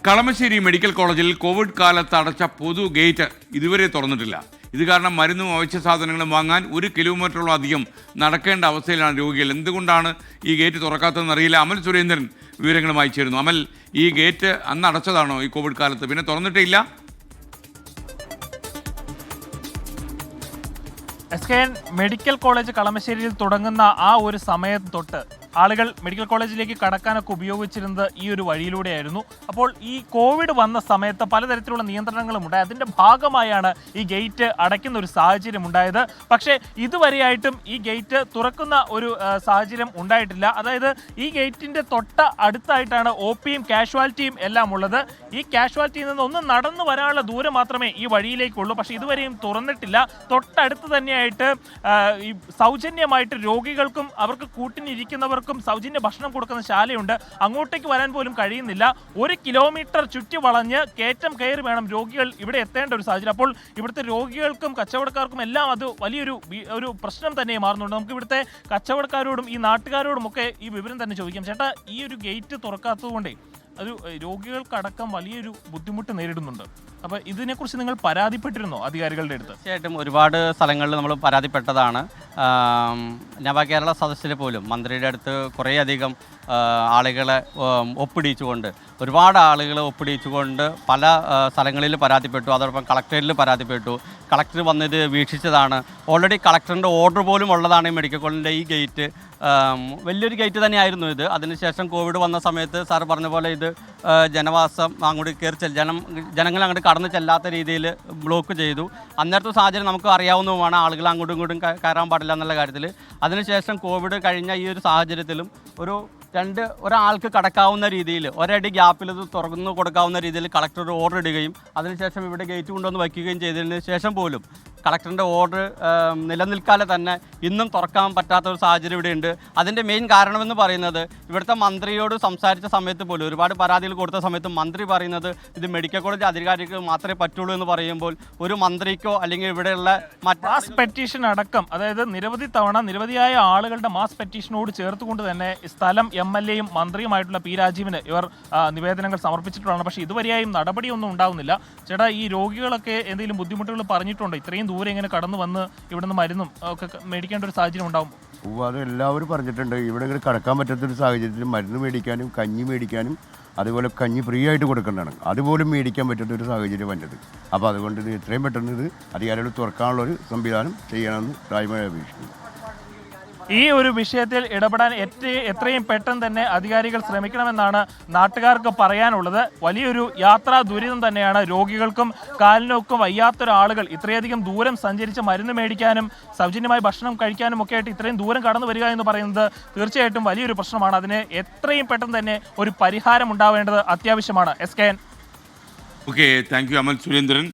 Kalamassery medical കോളേജിൽ Covid കാലത്ത് അടച്ച പൊതു ഗേറ്റ് ഇതുവരെ തുറന്നിട്ടില്ല. ഇത് കാരണം മരുന്നും അവശ്യ സാധനങ്ങളും വാങ്ങാൻ 1 കിലോമീറ്ററോളം അധികം നടക്കേണ്ട അവസ്ഥയിലാണ് രോഗികൾ. എന്തുകൊണ്ടാണ് ഈ ഗേറ്റ് തുറക്കാത്തതെന്ന് അറിയില്ല. അമൽ സുരേന്ദ്രൻ വിവരങ്ങളുമായി ചേരുന്നു. അമൽ, ഈ ഗേറ്റ് അന്ന് അടച്ചതാണോ ഈ കോവിഡ് കാലത്ത്? പിന്നെ തുറന്നിട്ടില്ല? SKN മെഡിക്കൽ കോളേജ് കളമശ്ശേരിയിൽ തുടങ്ങുന്ന ആ ഒരു സമയം തൊട്ട് ആളുകൾ മെഡിക്കൽ കോളേജിലേക്ക് കടക്കാനൊക്കെ ഉപയോഗിച്ചിരുന്നത് ഈ ഒരു വഴിയിലൂടെയായിരുന്നു. അപ്പോൾ ഈ കോവിഡ് വന്ന സമയത്ത് പലതരത്തിലുള്ള നിയന്ത്രണങ്ങളും ഉണ്ടായി. അതിൻ്റെ ഭാഗമായാണ് ഈ ഗേറ്റ് അടയ്ക്കുന്ന ഒരു സാഹചര്യം ഉണ്ടായത്. പക്ഷേ ഇതുവരെയായിട്ടും ഈ ഗേറ്റ് തുറക്കുന്ന ഒരു സാഹചര്യം ഉണ്ടായിട്ടില്ല. അതായത് ഈ ഗേറ്റിൻ്റെ അടുത്തായിട്ടാണ് OPയും കാഷ്വാലിറ്റിയും എല്ലാം ഉള്ളത്. ഈ കാഷ്വാലിറ്റിയിൽ നിന്ന് ഒന്ന് നടന്നു വരാനുള്ള ദൂരം മാത്രമേ ഈ വഴിയിലേക്കുള്ളൂ. പക്ഷേ ഇതുവരെയും തുറന്നിട്ടില്ല. തൊട്ടടുത്ത് തന്നെയായിട്ട് ഈ സൗജന്യമായിട്ട് രോഗികൾക്കും അവർക്ക് കൂട്ടിനിരിക്കുന്നവർ സൗജന്യ ഭക്ഷണം കൊടുക്കുന്ന ശാലയുണ്ട്. അങ്ങോട്ടേക്ക് വരാൻ പോലും കഴിയുന്നില്ല. 1 കിലോമീറ്റർ ചുറ്റി വളഞ്ഞ് കയറ്റം കയറി വേണം രോഗികൾ ഇവിടെ എത്തേണ്ട ഒരു സാഹചര്യം. അപ്പോൾ ഇവിടുത്തെ രോഗികൾക്കും കച്ചവടക്കാർക്കും എല്ലാം അത് വലിയൊരു പ്രശ്നം തന്നെ മാറുന്നുണ്ട്. നമുക്ക് ഇവിടുത്തെ കച്ചവടക്കാരോടും ഈ നാട്ടുകാരോടും ഒക്കെ ഈ വിവരം തന്നെ ചോദിക്കാം. ചേട്ടാ, ഈ ഒരു ഗേറ്റ് തുറക്കാത്തതുകൊണ്ടേ ഒരു രോഗികൾക്കടക്കം വലിയൊരു ബുദ്ധിമുട്ട് നേരിടുന്നുണ്ട്. അപ്പോൾ ഇതിനെക്കുറിച്ച് നിങ്ങൾ പരാതിപ്പെട്ടിരുന്നോ അധികാരികളുടെ അടുത്ത്? തീർച്ചയായിട്ടും ഒരുപാട് സ്ഥലങ്ങളിൽ നമ്മൾ പരാതിപ്പെട്ടതാണ്. നവകേരള സദസ്സിൽ പോലും മന്ത്രിയുടെ അടുത്ത് കുറേയധികം ആളുകളെ ഒപ്പിടിച്ചുകൊണ്ട് ഒരുപാട് ആളുകൾ ഒപ്പിടിച്ചുകൊണ്ട് പല സ്ഥലങ്ങളിൽ പരാതിപ്പെട്ടു. അതോടൊപ്പം കളക്ടറേറ്റിൽ പരാതിപ്പെട്ടു. കളക്ടർ വന്നത് വീക്ഷിച്ചതാണ്. ഓൾറെഡി കളക്ടറിൻ്റെ ഓർഡർ പോലും ഉള്ളതാണ് ഈ മെഡിക്കൽ കോളേജിൻ്റെ ഈ ഗേറ്റ്. വലിയൊരു ഗേറ്റ് തന്നെയായിരുന്നു ഇത്. അതിനുശേഷം കോവിഡ് വന്ന സമയത്ത് സാർ പറഞ്ഞ പോലെ ഇത് ജനവാസം അങ്ങോട്ട് ജനങ്ങൾ അങ്ങോട്ട് കടന്നു ചെല്ലാത്ത രീതിയിൽ ബ്ലോക്ക് ചെയ്തു. അന്നേരത്തെ സാഹചര്യം നമുക്ക് അറിയാവുന്നതുമാണ്. ആളുകൾ അങ്ങോട്ടും ഇങ്ങോട്ടും കയറാൻ പാടില്ല എന്നുള്ള കാര്യത്തിൽ. അതിനുശേഷം കോവിഡ് കഴിഞ്ഞ ഈ ഒരു സാഹചര്യത്തിലും ഒരാൾക്ക് കടക്കാവുന്ന രീതിയിൽ ഒരടി ഗ്യാപ്പിൽ ഇത് തുറന്നു കൊടുക്കാവുന്ന രീതിയിൽ കളക്ടർ ഓർഡർ ഇടുകയും അതിനുശേഷം ഇവിടെ ഗേറ്റ് കൊണ്ടുവന്ന് വയ്ക്കുകയും ചെയ്തതിന് ശേഷം പോലും കളക്ടറിൻ്റെ ഓർഡർ നിലനിൽക്കാതെ തന്നെ ഇന്നും തുറക്കാൻ പറ്റാത്ത ഒരു സാഹചര്യം ഇവിടെയുണ്ട്. അതിൻ്റെ മെയിൻ കാരണമെന്ന് പറയുന്നത് ഇവിടുത്തെ മന്ത്രിയോട് സംസാരിച്ച സമയത്ത് പോലും ഒരുപാട് പരാതികൾ കൊടുത്ത സമയത്ത് മന്ത്രി പറയുന്നത് ഇത് മെഡിക്കൽ കോളേജ് അധികാരിക്ക് മാത്രമേ പറ്റുള്ളൂ എന്ന് പറയുമ്പോൾ ഒരു മന്ത്രിക്കോ അല്ലെങ്കിൽ ഇവിടെയുള്ള മാസ് പെറ്റീഷൻ അടക്കം, അതായത് നിരവധിയായ ആളുകളുടെ മാസ് പെറ്റീഷനോട് ചേർത്തുകൊണ്ട് തന്നെ സ്ഥലം MLAയും മന്ത്രിയുമായിട്ടുള്ള P. രാജീവിന് ഇവർ നിവേദനങ്ങൾ സമർപ്പിച്ചിട്ടുള്ളതാണ്. പക്ഷേ ഇതുവരെയായും നടപടിയൊന്നും ഉണ്ടാവുന്നില്ല. ചേട്ടാ, ഈ രോഗികളൊക്കെ എന്തെങ്കിലും ബുദ്ധിമുട്ടുകൾ പറഞ്ഞിട്ടുണ്ടോ? ഇത്രയും ദൂരെ ഇങ്ങനെ കടന്നു വന്ന് ഇവിടുന്ന് മരുന്നും ഒക്കെ മേടിക്കേണ്ട ഒരു സാഹചര്യം ഉണ്ടാവും? അത് എല്ലാവരും പറഞ്ഞിട്ടുണ്ട്. ഇവിടെ ഇങ്ങനെ കടക്കാൻ പറ്റാത്തൊരു സാഹചര്യത്തിൽ മരുന്ന് മേടിക്കാനും കഞ്ഞി മേടിക്കാനും അതുപോലെ കഞ്ഞി ഫ്രീ ആയിട്ട് കൊടുക്കേണ്ടതാണ്. അതുപോലും മേടിക്കാൻ പറ്റാത്തൊരു സാഹചര്യം വന്നത്. അപ്പോൾ അതുകൊണ്ട് ഇത് എത്രയും പെട്ടെന്ന് ഇത് അധികാരികൾ തുറക്കാനുള്ളൊരു സംവിധാനം ചെയ്യണമെന്ന് പ്രായമായി അപേക്ഷിക്കുന്നു. ഈ ഒരു വിഷയത്തിൽ ഇടപെടാൻ എത്രയും പെട്ടെന്ന് തന്നെ അധികാരികൾ ശ്രമിക്കണമെന്നാണ് നാട്ടുകാർക്ക് പറയാനുള്ളത്. വലിയൊരു യാത്രാ ദുരിതം തന്നെയാണ് രോഗികൾക്കും കാലിനൊക്കെ വയ്യാത്തൊരാളുകൾ ഇത്രയധികം ദൂരം സഞ്ചരിച്ച് മരുന്ന് മേടിക്കാനും സൗജന്യമായി ഭക്ഷണം കഴിക്കാനും ഒക്കെ ആയിട്ട് ഇത്രയും ദൂരം കടന്നു വരിക എന്ന് പറയുന്നത് തീർച്ചയായിട്ടും വലിയൊരു പ്രശ്നമാണ്. അതിന് എത്രയും പെട്ടെന്ന് തന്നെ ഒരു പരിഹാരം ഉണ്ടാവേണ്ടത് അത്യാവശ്യമാണ്. SKN. Okay, thank you Amal Surendran.